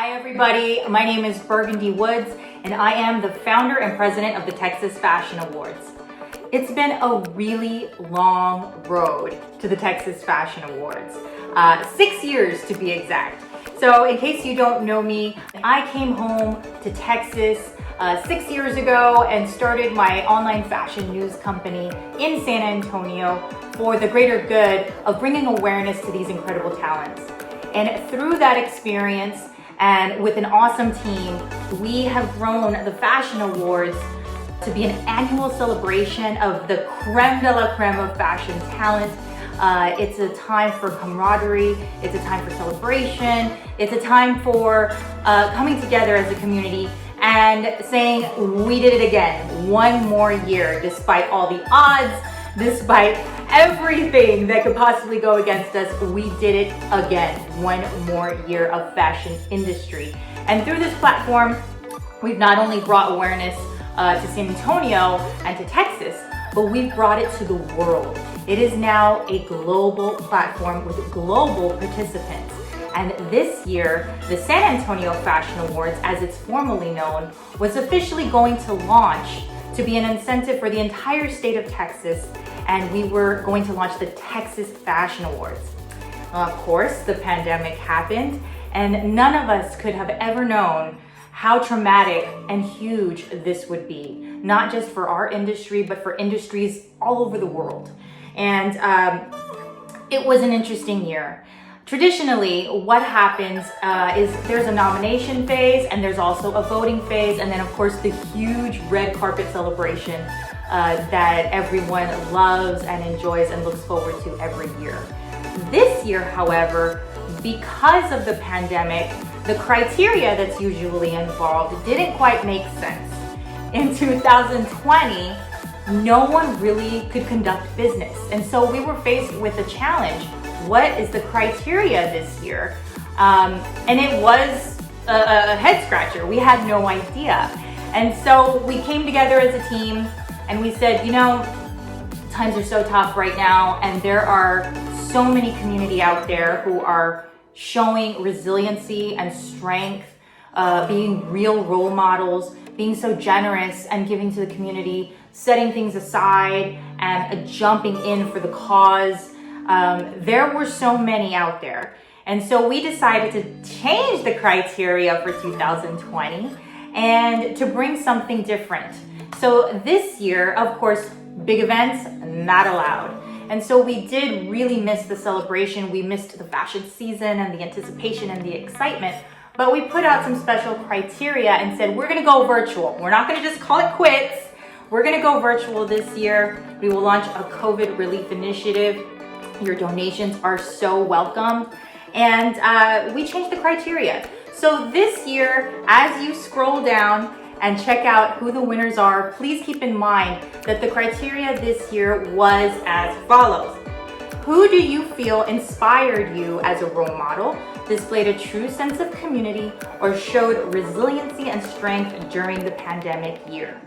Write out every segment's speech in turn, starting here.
Hi everybody, my name is Burgundy Woods and I am the founder and president of the Texas Fashion Awards. It's been a really long road to the Texas Fashion Awards, 6 years to be exact. So in case you don't know me, I came home to Texas 6 years ago and started my online fashion news company in San Antonio for the greater good of bringing awareness to these incredible talents. And through that experience and with an awesome team, we have grown the Fashion Awards to be an annual celebration of the creme de la creme of fashion talent. It's a time for camaraderie, it's a time for celebration, it's a time for coming together as a community and saying, we did it again, one more year, despite all the odds, despite everything that could possibly go against us, we did it again, one more year of fashion industry. And through this platform, we've not only brought awareness to San Antonio and to Texas, but we've brought it to the world. It is now a global platform with global participants. And this year, the San Antonio Fashion Awards, as it's formally known, was officially going to launch to be an incentive for the entire state of Texas, and we were going to launch the Texas Fashion Awards. Of course, the pandemic happened, and none of us could have ever known how traumatic and huge this would be, not just for our industry, but for industries all over the world. And it was an interesting year. Traditionally, what happens is there's a nomination phase and there's also a voting phase, and then of course the huge red carpet celebration that everyone loves and enjoys and looks forward to every year. This year, however, because of the pandemic, the criteria that's usually involved didn't quite make sense. In 2020, no one really could conduct business, and so we were faced with a challenge. What is the criteria this year? And it was a head scratcher. We had no idea. And so we came together as a team and we said, you know, times are so tough right now, and there are so many community out there who are showing resiliency and strength, being real role models, being so generous and giving to the community, setting things aside and jumping in for the cause. There were so many out there. And so we decided to change the criteria for 2020 and to bring something different. So this year, of course, big events, not allowed. And so we did really miss the celebration. We missed the fashion season and the anticipation and the excitement. But we put out some special criteria and said, we're gonna go virtual. We're not gonna just call it quits. We're gonna go virtual this year. We will launch a COVID relief initiative. Your donations are so welcome. And we changed the criteria. So this year, as you scroll down and check out who the winners are, please keep in mind that the criteria this year was as follows. Who do you feel inspired you as a role model, displayed a true sense of community, or showed resiliency and strength during the pandemic year?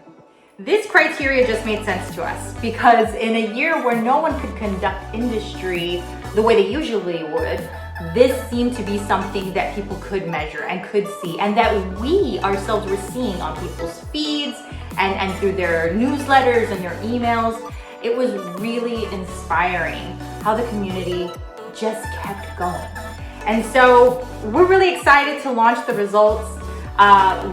This criteria just made sense to us because in a year where no one could conduct industry the way they usually would, this seemed to be something that people could measure and could see, and that we ourselves were seeing on people's feeds and through their newsletters and their emails. It was really inspiring how the community just kept going. And so we're really excited to launch the results.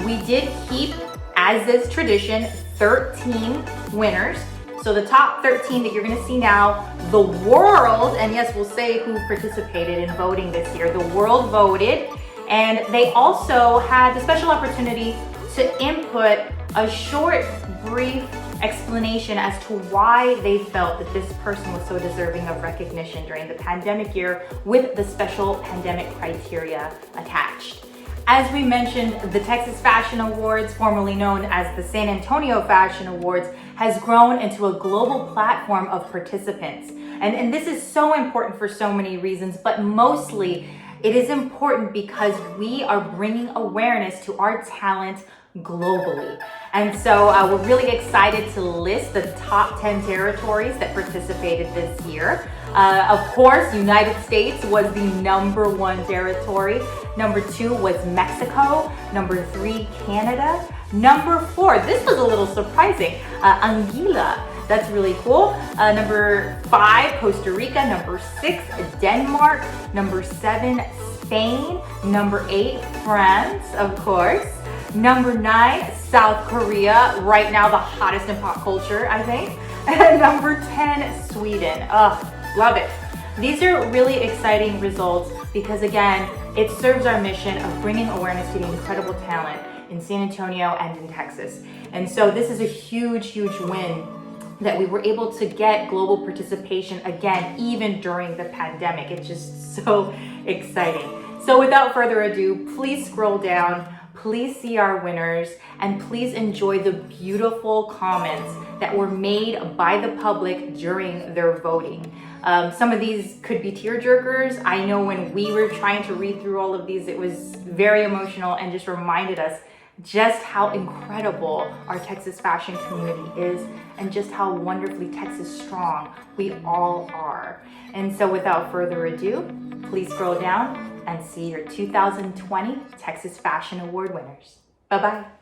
We did keep, as is tradition, 13 winners. So the top 13 that you're gonna see now, the world, and yes, we'll say who participated in voting this year, the world voted, and they also had the special opportunity to input a short, brief explanation as to why they felt that this person was so deserving of recognition during the pandemic year with the special pandemic criteria attached. As we mentioned, the Texas Fashion Awards, formerly known as the San Antonio Fashion Awards, has grown into a global platform of participants. And this is so important for so many reasons, but mostly it is important because we are bringing awareness to our talent globally. And so we're really excited to list the top 10 territories that participated this year. Of course, United States was the #1 territory. Number 2 was Mexico. Number 3, Canada. Number 4, this was a little surprising, Anguilla. That's really cool. Number 5, Costa Rica. Number 6, Denmark. Number 7, Spain. Number 8, France, of course. Number 9, South Korea. Right now, the hottest in pop culture, I think. And number 10, Sweden. Oh, love it. These are really exciting results because, again, it serves our mission of bringing awareness to the incredible talent in San Antonio and in Texas. And so this is a huge, huge win that we were able to get global participation again, even during the pandemic. It's just so exciting. So without further ado, please scroll down, please see our winners, and please enjoy the beautiful comments that were made by the public during their voting. Some of these could be tearjerkers. I know when we were trying to read through all of these, it was very emotional and just reminded us just how incredible our Texas fashion community is and just how wonderfully Texas strong we all are. And so without further ado, please scroll down and see your 2020 Texas Fashion Award winners. Bye-bye.